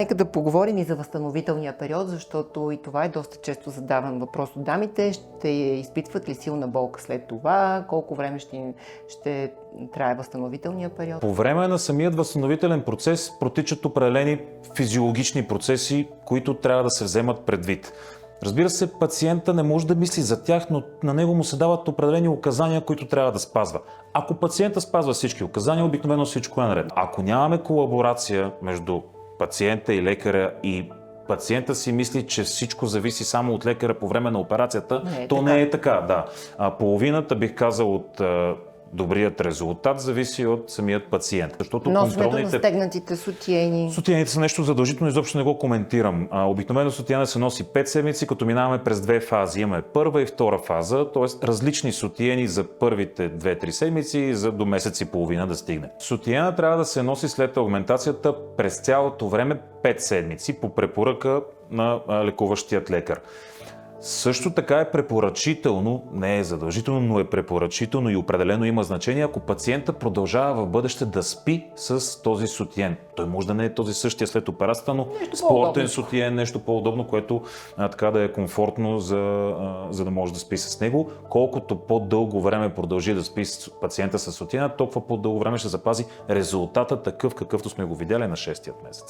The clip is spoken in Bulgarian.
Нека да поговорим и за възстановителния период, защото и това е доста често задаван въпрос от дамите. Ще изпитват ли силна болка след това? Колко време ще трае възстановителния период? По време на самият възстановителен процес протичат определени физиологични процеси, които трябва да се вземат предвид. Разбира се, пациента не може да мисли за тях, но на него му се дават определени указания, които трябва да спазва. Ако пациента спазва всички указания, обикновено всичко е наред. Ако нямаме колаборация между пациента и лекаря и пациента си мисли, че всичко зависи само от лекаря по време на операцията, не е така. Да. Половината, бих казал, от добрият резултат зависи от самият пациент. Защото носенето на стегнатите сутиени. Сутиените са нещо задължително, изобщо не го коментирам. Обикновено сутиена се носи 5 седмици, като минаваме през две фази. Имаме първа и втора фаза, т.е. различни сутиени за първите 2-3 седмици и за до месец и половина да стигне. Сутиена трябва да се носи след аугментацията през цялото време 5 седмици по препоръка на лекуващият лекар. Също така е препоръчително, не е задължително, но е препоръчително и определено има значение, ако пациента продължава в бъдеще да спи с този сутиен. Той може да не е този същия след операцията, но спортен сутиен, нещо по-удобно, което така да е комфортно, за да може да спи с него. Колкото по-дълго време продължи да спи пациента с сутиена, толкова по-дълго време ще запази резултата такъв, какъвто сме го видяли на 6-тият месец.